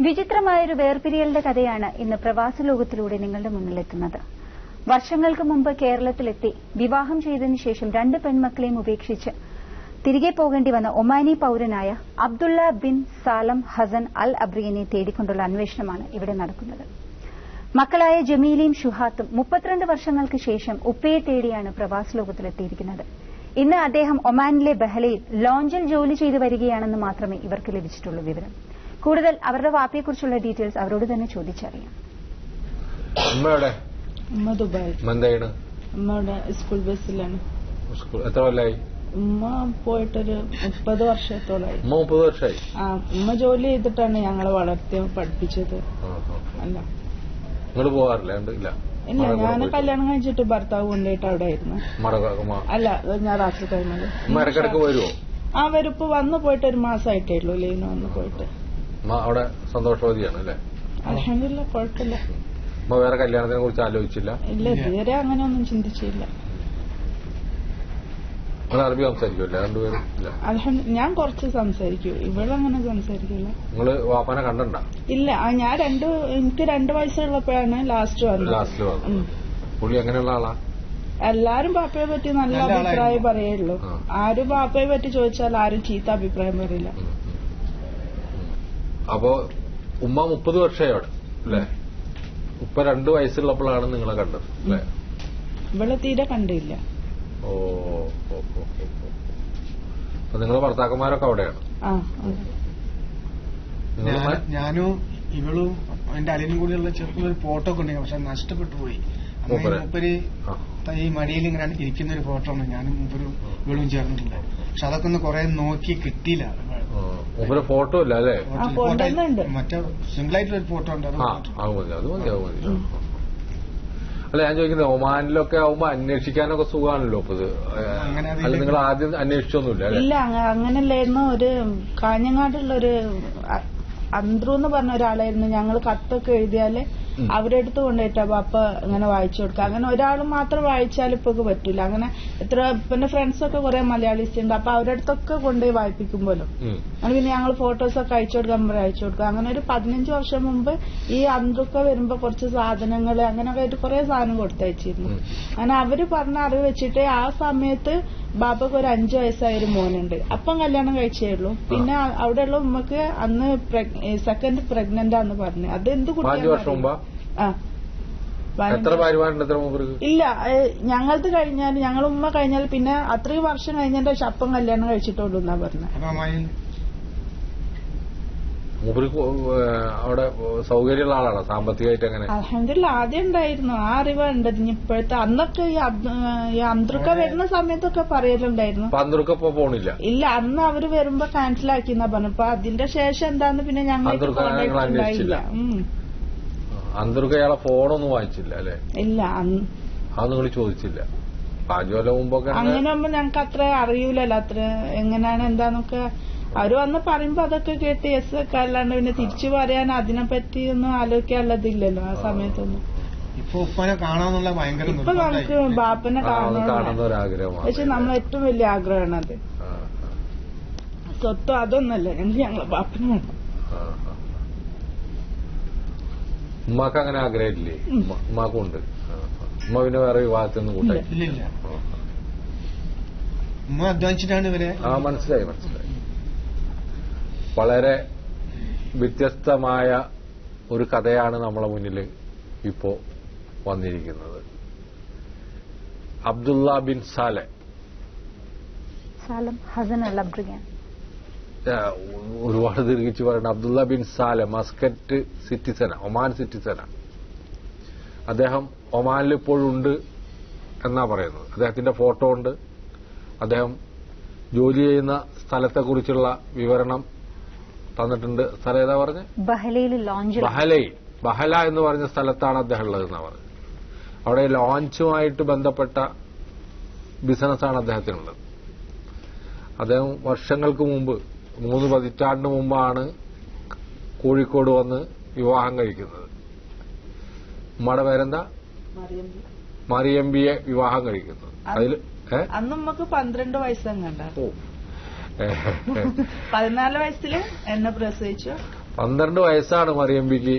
വിചിത്രമായൊരു വേർപിരിയലിന്റെ കഥയാണ് ഇന്ന് പ്രവാസ ലോകത്തിലൂടെ നിങ്ങളുടെ മുന്നിലെത്തുന്നത്. വർഷങ്ങൾക്ക് മുമ്പ് കേരളത്തിലെത്തി വിവാഹം ചെയ്തതിനു ശേഷം 2 പെൺമക്കളെയും ഉപേക്ഷിച്ച് തിരികെ പോകേണ്ടി വന്ന ഒമാനി പൌരനായ അബ്ദുള്ള ബിൻ സാലം ഹസൻ അൽ അബ്രിയനെ തേടിക്കൊണ്ടുള്ള അന്വേഷണമാണ് ഇവിടെ നടക്കുന്നത്. മക്കളായ ജമീലയും ഷുഹാത്തും 32 വർഷങ്ങൾക്ക് ശേഷം ഉപ്പയെ തേടിയാണ് പ്രവാസ ലോകത്തിലെത്തിയിരിക്കുന്നത്. ഇന്ന് അദ്ദേഹം ഒമാനിലെ ബഹലയിൽ ലോഞ്ചിൽ ജോലി ചെയ്തു വരികയാണെന്ന് മാത്രമേ ഇവർക്ക് ലഭിച്ചിട്ടുള്ളൂ വിവരം. കൂടുതൽ അവരുടെ വാപ്പയെക്കുറിച്ചുള്ള ഡീറ്റെയിൽസ് അവരോട് തന്നെ ചോദിച്ചറിയാം. ഉമ്മ ദുബായ്. ഉമ്മയുടെ സ്കൂൾ ബസ്സിലാണ്. എത്ര കൊല്ലായി? ഉമ്മ പോയിട്ടൊരു 30 വർഷത്തോളായി. 30 വർഷമായി. ഉമ്മ ജോലി ചെയ്തിട്ടാണ് ഞങ്ങളെ വളർത്തി പഠിപ്പിച്ചത്. അല്ല നിങ്ങൾ പോകാറില്ല? ഇല്ല, ഞാൻ കല്യാണം കഴിച്ചിട്ട് ഭർത്താവ് കൊണ്ടുപോയിട്ട് അവിടെ ആയിരുന്നു. അല്ല, ഞാൻ രാത്രി കഴിഞ്ഞത്. വരുമോ? വരിപ്പോ വന്നു പോയിട്ട് ഒരു മാസമായിട്ടേ ഉള്ളൂ. ലീവിന് വന്നു പോയിട്ട്. അവിടെ സന്തോഷവതിയാണ് അല്ലേ? അൽഹംദുലില്ലാ, കുഴപ്പമില്ല. വേറെ കല്യാണത്തിനെ കുറിച്ച് ആലോചിച്ചില്ല? ഇല്ല, ഇതുവരെ അങ്ങനെ ഒന്നും ചിന്തിച്ചില്ല. അറബി സംസാരിക്കുമല്ലേ രണ്ടുപേരും? ഞാൻ കുറച്ച് സംസാരിക്കും, ഇവളങ്ങനെ സംസാരിക്കില്ല. നിങ്ങള് വാപ്പാനെ കണ്ടണ്ട? ഇല്ല, എനിക്ക് 2 വയസ്സുള്ളപ്പോഴാണ് ലാസ്റ്റ് വന്നത്. പുള്ളി എങ്ങനെയുള്ള ആളാ? എല്ലാരും ബാപ്പയെ പറ്റി നല്ല അഭിപ്രായം പറയുള്ളൂ. ആരും ബാപ്പയെ പറ്റി ചോദിച്ചാൽ ആരും ചീത്ത അഭിപ്രായം പറയില്ല. അപ്പോ ഉമ്മ 30 വർഷമായി അവിടെ അല്ലേ? ഉപ്പ 2 വയസ്സുള്ളപ്പോഴാണ് നിങ്ങളെ കണ്ടത് അല്ലേ? ഇവളെ തീരെ കണ്ടില്ല. ഓ, അപ്പൊ നിങ്ങളെ ഭർത്താക്കന്മാരൊക്കെ അവിടെയാണ്? ഞാനും ഇവളും എന്റെ അലിനും കൂടിയുള്ള ചെറുപ്പൊരു ഫോട്ടോ ഒക്കെ ഉണ്ടെങ്കിൽ പക്ഷെ നഷ്ടപ്പെട്ടു പോയി. മൂപ്പര് ഈ മടിയിൽ ഇങ്ങനെ ഇരിക്കുന്ന ഒരു ഫോട്ടോ ആണ് ഞാനും മൂപ്പരും ഇവളും ചേർന്നിട്ടുണ്ട്. പക്ഷെ അതൊക്കെ ഒന്ന് കുറെ നോക്കി കിട്ടിയില്ല. ഫോട്ടോ ഇല്ല അല്ലേ? മറ്റേ സിംഗിളായിട്ടുള്ള ഒരു ഫോട്ടോ ഉണ്ട്. അത് മതി. അല്ല, ഞാൻ ചോദിക്കുന്നത് ഒമാനിലൊക്കെ ആവുമ്പോ അന്വേഷിക്കാനൊക്കെ സുഖമാണല്ലോ. അല്ല, നിങ്ങൾ ആദ്യം അന്വേഷിച്ചൊന്നുമില്ല? ഇല്ല, അങ്ങനല്ലായിരുന്നു. ഒരു കാഞ്ഞങ്ങാടുള്ളൊരു അന്ത്രു എന്ന് പറഞ്ഞ ഒരാളായിരുന്നു. ഞങ്ങൾ കത്തൊക്കെ എഴുതിയാല് അവരുടെ അടുത്ത് കൊണ്ടുപോയിട്ടാ ബാപ്പ ഇങ്ങനെ വായിച്ചു കൊടുക്കുക. അങ്ങനെ ഒരാൾ മാത്രം വായിച്ചാൽ ഇപ്പൊ പറ്റൂല. അങ്ങനെ പിന്നെ ഫ്രണ്ട്സൊക്കെ കുറെ മലയാളീസ് ഉണ്ട്. അപ്പൊ അവരുടെ അടുത്തൊക്കെ കൊണ്ടുപോയി വായിപ്പിക്കുമ്പോഴും പിന്നെ ഞങ്ങൾ ഫോട്ടോസൊക്കെ അയച്ചു കൊടുക്കാൻ അയച്ചു കൊടുക്കുക. അങ്ങനെ ഒരു 15 വർഷം മുമ്പ് ഈ അന്ത്രൊക്കെ വരുമ്പോ കുറച്ച് സാധനങ്ങൾ അങ്ങനെയൊക്കെ ആയിട്ട് കുറെ സാധനം കൊടുത്തയച്ചിരുന്നു. അങ്ങനെ അവര് പറഞ്ഞ അറിവ് വെച്ചിട്ട് ആ സമയത്ത് ബാപ്പക്ക് ഒരു 5 വയസ്സായൊരു മോനുണ്ട്. അപ്പം കല്യാണം കഴിച്ചേ ഉള്ളൂ. പിന്നെ അവിടെയുള്ള ഉമ്മക്ക് അന്ന് സെക്കൻഡ് പ്രഗ്നന്റ് ആന്ന് പറഞ്ഞു. അത് എന്ത് കുട്ടിയാണ്? ഇല്ല, ഞങ്ങളത് കഴിഞ്ഞാൽ ഞങ്ങൾ ഉമ്മ കഴിഞ്ഞാൽ പിന്നെ അത്രയും വർഷം കഴിഞ്ഞതിന്റെ ശേഷം അപ്പം കല്യാണം കഴിച്ചിട്ടുള്ളൂ എന്നാ പറഞ്ഞത്. അവിടെ സൗകര്യമുള്ള ആളാണ് സാമ്പത്തികമായിട്ട്? അങ്ങനെ അൽഹംദുലില്ലാ, ആദ്യം ഉണ്ടായിരുന്നു. ആ അറിവ് ഉണ്ട്. ഇപ്പോഴത്തെ അന്നൊക്കെ ഈ അന്ത്രുക്ക വരുന്ന സമയത്തൊക്കെ പറയലുണ്ടായിരുന്നു. പോണില്ല? ഇല്ല, അന്ന് അവര് വരുമ്പോ ക്യാൻസൽ ആക്കിന്നാ പറഞ്ഞു. അപ്പൊ അതിന്റെ ശേഷം എന്താന്ന് പിന്നെ ഞങ്ങൾ ഉണ്ടായില്ല. അന്തർക്ക് അയാളെ ഫോണൊന്നും വായിച്ചില്ല അല്ലെ? ഇല്ല, അത് നിങ്ങൾ ചോദിച്ചില്ല? 5 കൊല്ലം മുമ്പൊക്കെ അങ്ങനെ ആകുമ്പോ ഞങ്ങൾക്ക് അത്ര അറിയൂലല്ലോ, അത്ര എങ്ങനെയാണ് എന്താന്നൊക്കെ. അവര് വന്ന് പറയുമ്പോ അതൊക്കെ കേട്ട് യെസ് ഒക്കെ, അല്ലാണ്ട് പിന്നെ തിരിച്ചു പറയാൻ അതിനെപ്പറ്റി ഒന്നും ആലോചിക്കാനുള്ളതില്ലല്ലോ ആ സമയത്തൊന്നും. ഇപ്പൊ ഉപ്പനെ കാണാന്നുള്ള ഭയങ്കര ഇപ്പൊ നമുക്ക് ബാപ്പനെ കാണണമെന്നൊരാഗ്രഹം. പക്ഷെ നമ്മളെ ഏറ്റവും വലിയ ആഗ്രഹമാണ് അത്. സ്വത്തം അതൊന്നല്ല, ഞങ്ങളെ ബാപ്പനെ വേണം. ഉമ്മാക്ക് അങ്ങനെ ആഗ്രഹമില്ലേ? ഉമ്മാക്കും ഉണ്ട്. ഉമ്മ പിന്നെ വേറെ വിവാഹത്തിനൊന്നും കൂട്ടായില്ല. ഉമ്മ അധ്വാനിച്ചിട്ടാണ് ഇവരെ. മനസ്സിലായി. വളരെ വ്യത്യസ്തമായ ഒരു കഥയാണ് നമ്മളെ മുന്നിൽ ഇപ്പോ വന്നിരിക്കുന്നത്. അബ്ദുള്ള ബിൻ സാലം ഹസൻ അൽ അബ്രിയൻ. ഒരുപാട് ദീർഘിച്ച് പറയുന്നത് അബ്ദുള്ള ബിൻ സാലം മസ്കറ്റ് സിറ്റിസനാ, ഒമാൻ സിറ്റിസനാ. അദ്ദേഹം ഒമാനിൽ ഇപ്പോഴുണ്ട് എന്നാ പറയുന്നത്. അദ്ദേഹത്തിന്റെ ഫോട്ടോ ഉണ്ട്. അദ്ദേഹം ജോലി ചെയ്യുന്ന സ്ഥലത്തെക്കുറിച്ചുള്ള വിവരണം തന്നിട്ടുണ്ട്. സ്ഥലം ഏതാ പറഞ്ഞ്? ബഹല എന്ന് പറഞ്ഞ സ്ഥലത്താണ് അദ്ദേഹം ഉള്ളതെന്നാ പറഞ്ഞത്. അവിടെ ലോഞ്ചുമായിട്ട് ബന്ധപ്പെട്ട ബിസിനസ്സാണ് അദ്ദേഹത്തിനുള്ളത്. അദ്ദേഹം വർഷങ്ങൾക്ക് മുമ്പ് 3 പതിറ്റാണ്ടിന് മുമ്പാണ് കോഴിക്കോട് വന്ന് വിവാഹം കഴിക്കുന്നത്. ഉമ്മയുടെ പേരെന്താ? മറിയമ്പിയെ വിവാഹം കഴിക്കുന്നത്. അതിൽ അന്ന് നമുക്ക് 12 വയസ്സെങ്ങാണ്ട. 14 വയസ്സിൽ എന്നെ പ്രസവിച്ചു. 12 വയസ്സാണ് മറിയമ്പിക്ക്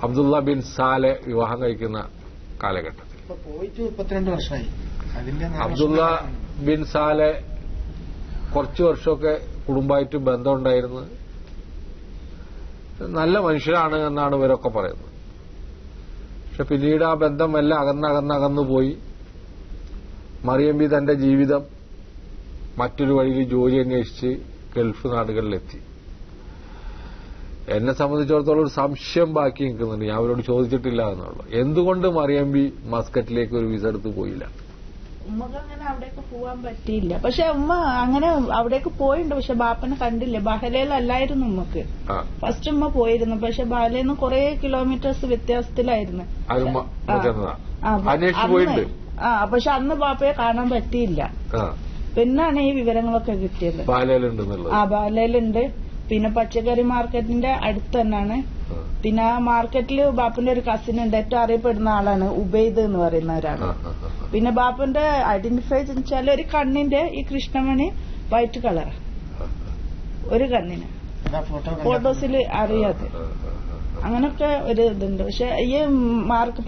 അബ്ദുള്ള ബിൻ സാലെ വിവാഹം കഴിക്കുന്ന കാലഘട്ടത്തിൽ. പോയിട്ട് 32 വർഷമായി. അബ്ദുള്ള ബിൻ സാലെ കുറച്ചു വർഷമൊക്കെ കുടുംബമായിട്ട് ബന്ധമുണ്ടായിരുന്നു. നല്ല മനുഷ്യരാണ് എന്നാണ് ഇവരൊക്കെ പറയുന്നത്. പക്ഷെ പിന്നീട് ആ ബന്ധം എല്ലാം അകന്നകന്നകന്നു പോയി. മറിയമ്പി തന്റെ ജീവിതം മറ്റൊരു വഴിയിൽ ജോലി അന്വേഷിച്ച് ഗൾഫ് നാടുകളിലെത്തി. എന്നെ സംബന്ധിച്ചിടത്തോളം ഒരു സംശയം ബാക്കി നിൽക്കുന്നുണ്ട്. ഞാൻ അവരോട് ചോദിച്ചിട്ടില്ല എന്നുള്ളൂ. എന്തുകൊണ്ട് മറിയമ്പി മസ്കറ്റിലേക്ക് ഒരു വിസ എടുത്ത് പോയില്ല? ഉമ്മക്ക് അങ്ങനെ അവിടേക്ക് പോവാൻ പറ്റിയില്ല. പക്ഷെ ഉമ്മ അങ്ങനെ അവിടേക്ക് പോയിട്ടുണ്ട്. പക്ഷെ ബാപ്പനെ കണ്ടില്ല. ബഹലയിലല്ലായിരുന്നു ഉമ്മക്ക്. ഫസ്റ്റ് ഉമ്മ പോയിരുന്നു. പക്ഷെ ബഹലയിൽ നിന്ന് കുറെ കിലോമീറ്റേഴ്സ് വ്യത്യാസത്തിലായിരുന്നു. പക്ഷെ അന്ന് ബാപ്പയെ കാണാൻ പറ്റിയില്ല. പിന്നാണ് ഈ വിവരങ്ങളൊക്കെ കിട്ടിയത്. ബാലയിലുണ്ട്. പിന്നെ പച്ചക്കറി മാർക്കറ്റിന്റെ അടുത്ത് തന്നെയാണ്. പിന്നെ ആ മാർക്കറ്റിൽ ബാപ്പന്റെ ഒരു കസിൻ ഉണ്ട്. ഏറ്റവും അറിയപ്പെടുന്ന ആളാണ് ഉബൈദ് എന്ന് പറയുന്ന ഒരാള്. പിന്നെ ബാപ്പന്റെ ഐഡന്റിഫൈ വെച്ചാൽ ഒരു കണ്ണിന്റെ ഈ കൃഷ്ണമണി വൈറ്റ് കളർ, ഒരു കണ്ണിന് ഫോട്ടോസിൽ അറിയാതെ അങ്ങനൊക്കെ ഒരു ഇതുണ്ട്. പക്ഷെ ഈ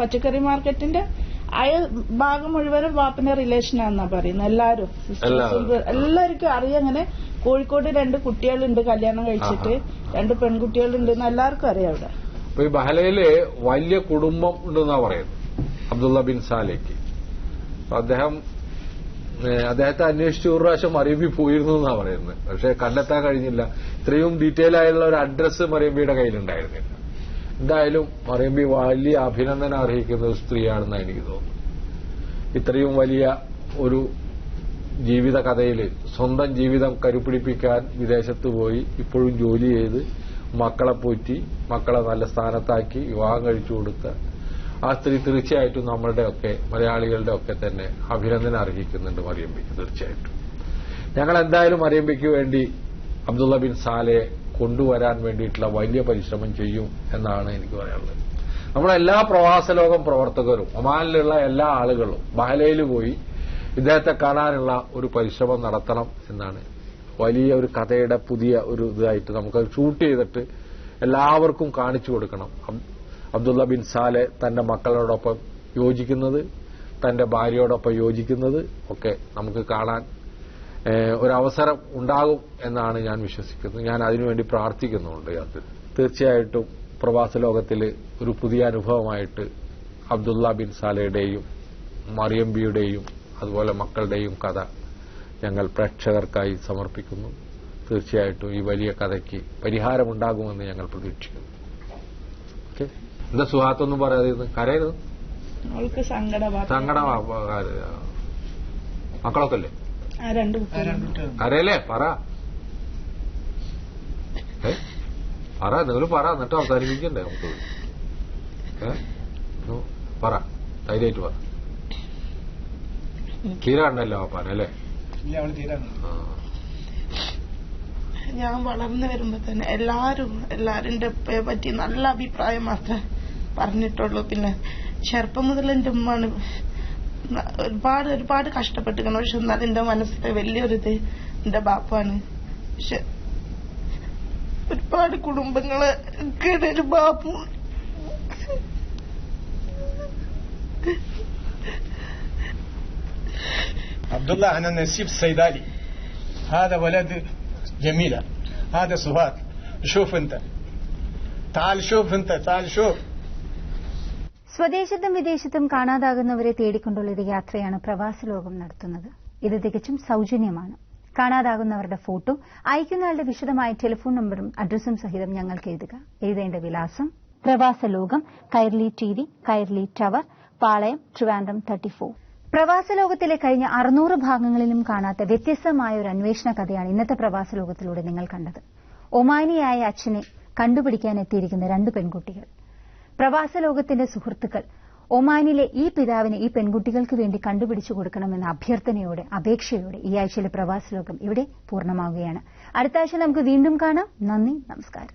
പച്ചക്കറി മാർക്കറ്റിന്റെ ആ ഭാഗം മുഴുവനും ബാപ്പന്റെ റിലേഷനാണെന്നാ പറയുന്നത്. എല്ലാവർക്കും അറിയാം. അങ്ങനെ കോഴിക്കോട് 2 കുട്ടികളുണ്ട് കല്യാണം കഴിച്ചിട്ട്, 2 പെൺകുട്ടികളുണ്ട് എന്ന് എല്ലാവർക്കും അറിയാം അവിടെ. അപ്പൊ ഈ ബഹലയില് വലിയ കുടുംബം ഉണ്ടെന്നാ പറയുന്നത് അബ്ദുള്ള ബിൻ സാലേക്ക്. അദ്ദേഹത്തെ അന്വേഷിച്ച് ഒരു പ്രാവശ്യം മറിയമ്പി പോയിരുന്നു എന്നാ പറയുന്നത്. പക്ഷെ കണ്ടെത്താൻ കഴിഞ്ഞില്ല. ഇത്രയും ഡീറ്റെയിൽ ആയുള്ള ഒരു അഡ്രസ് മറിയമ്പിയുടെ കയ്യിലുണ്ടായിരുന്നില്ല. എന്തായാലും മറിയമ്പി വലിയ അഭിനന്ദനം അർഹിക്കുന്ന ഒരു സ്ത്രീയാണെന്ന് എനിക്ക് തോന്നുന്നു. ഇത്രയും വലിയ ഒരു ജീവിത കഥയിൽ സ്വന്തം ജീവിതം കരുപിടിപ്പിക്കാൻ വിദേശത്ത് പോയി ഇപ്പോഴും ജോലി ചെയ്ത് മക്കളെ പോറ്റി മക്കളെ നല്ല സ്ഥാനത്താക്കി വിവാഹം കഴിച്ചു കൊടുത്ത ആ സ്ത്രീ തീർച്ചയായിട്ടും നമ്മളുടെയൊക്കെ മലയാളികളുടെ തന്നെ അഭിനന്ദനം അർഹിക്കുന്നുണ്ട് മറിയമ്പിക്ക്. തീർച്ചയായിട്ടും ഞങ്ങൾ എന്തായാലും മറിയമ്പിക്ക് വേണ്ടി അബ്ദുള്ള ബിൻ സാലയെ കൊണ്ടുവരാൻ വേണ്ടിയിട്ടുള്ള വലിയ പരിശ്രമം ചെയ്യും എന്നാണ് എനിക്ക് പറയാനുള്ളത്. നമ്മളെല്ലാ പ്രവാസലോകം പ്രവർത്തകരും ഒമാനിലുള്ള എല്ലാ ആളുകളും ബഹലയിൽ പോയി ഇദ്ദേഹത്തെ കാണാനുള്ള ഒരു പരിശ്രമം നടത്തണം എന്നാണ്. വലിയ ഒരു കഥയുടെ പുതിയ ഒരു ഇതായിട്ട് നമുക്കത് ഷൂട്ട് ചെയ്തിട്ട് എല്ലാവർക്കും കാണിച്ചു കൊടുക്കണം. അബ്ദുള്ള ബിൻ സാലെ തന്റെ മക്കളോടൊപ്പം യോജിക്കുന്നത്, തന്റെ ഭാര്യയോടൊപ്പം യോജിക്കുന്നത് ഒക്കെ നമുക്ക് കാണാൻ ഒരവസരം ഉണ്ടാകും എന്നാണ് ഞാൻ വിശ്വസിക്കുന്നത്. ഞാൻ അതിനുവേണ്ടി പ്രാർത്ഥിക്കുന്നുണ്ട്. അത് തീർച്ചയായിട്ടും പ്രവാസ ലോകത്തിൽ ഒരു പുതിയ അനുഭവമായിട്ട് അബ്ദുള്ള ബിൻ സാലയുടെയും മറിയമ്പിയുടെയും അതുപോലെ മക്കളുടെയും കഥ ഞങ്ങൾ പ്രേക്ഷകർക്കായി സമർപ്പിക്കുന്നു. തീർച്ചയായിട്ടും ഈ വലിയ കഥയ്ക്ക് പരിഹാരമുണ്ടാകുമെന്ന് ഞങ്ങൾ പ്രതീക്ഷിക്കുന്നു. ഓക്കെ, എന്താ സുഹാത്തൊന്നും പറയാതെ കരയരുത്. സങ്കടമാ മക്കളൊക്കെ അല്ലേ? കരയല്ലേ? പറ നിങ്ങൾ പറ, എന്നിട്ട് അവസാനിപ്പിക്കണ്ടേ നമുക്ക്? പറ, ധൈര്യമായിട്ട് പറ. തീരെ കണ്ടല്ലോ പാനല്ലേ? ഞാൻ വളർന്നു വരുമ്പോ തന്നെ എല്ലാരും ഉപ്പയെ പറ്റി നല്ല അഭിപ്രായം മാത്രമേ പറഞ്ഞിട്ടുള്ളൂ. പിന്നെ ചെറുപ്പം മുതൽ എന്റെ ഉമ്മാണ് ഒരുപാട് കഷ്ടപ്പെട്ടിരിക്കണം. പക്ഷെ എന്നാലും എന്റെ മനസ്സിലെ വലിയൊരിത് എന്റെ ബാപ്പാണ്. പക്ഷെ ഒരുപാട് കുടുംബങ്ങളെ ഒരു ബാപ്പു عبد الله أنا نسيب الصيدلي هذا ولد جميلة هذا سهاد شوف أنت تعال شوف أنت تعال شوف. സ്വദേശത്തും വിദേശത്തും കാണാതാകുന്നവരെ തേടിക്കൊണ്ടുള്ള ഒരു യാത്രയാണ് പ്രവാസ ലോകം നടത്തുന്നത്. ഇത് തികച്ചും സൌജന്യമാണ്. കാണാതാകുന്നവരുടെ ഫോട്ടോ അയക്കുന്നയാളുടെ വിശദമായ ടെലിഫോൺ നമ്പറും അഡ്രസ്സും സഹിതം ഞങ്ങൾക്ക് എഴുതുക. എഴുതേണ്ട വിലാസം: പ്രവാസ ലോകം, കൈർലി TV, കൈർലി ടവർ, പാളയം, ട്രിവാൻഡ്രം 34. പ്രവാസ ലോകത്തിലെ കഴിഞ്ഞ 600 ഭാഗങ്ങളിലും കാണാത്ത വ്യത്യസ്തമായ ഒരു അന്വേഷണ കഥയാണ് ഇന്നത്തെ പ്രവാസ ലോകത്തിലൂടെ നിങ്ങൾ കണ്ടത്. ഒമാനിയായ അച്ഛനെ കണ്ടുപിടിക്കാൻ എത്തിയിരിക്കുന്ന 2 പെൺകുട്ടികൾ. പ്രവാസ ലോകത്തിന്റെ സുഹൃത്തുക്കൾ ഒമാനിലെ ഈ പിതാവിനെ ഈ പെൺകുട്ടികൾക്ക് വേണ്ടി കണ്ടുപിടിച്ചു കൊടുക്കണമെന്ന അഭ്യർത്ഥനയോടെ, അപേക്ഷയോടെ ഈ ആഴ്ചയിലെ പ്രവാസ ലോകം ഇവിടെ പൂർണ്ണമാവുകയാണ്. അടുത്ത ആഴ്ച നമുക്ക് വീണ്ടും കാണാം. നന്ദി, നമസ്കാരം.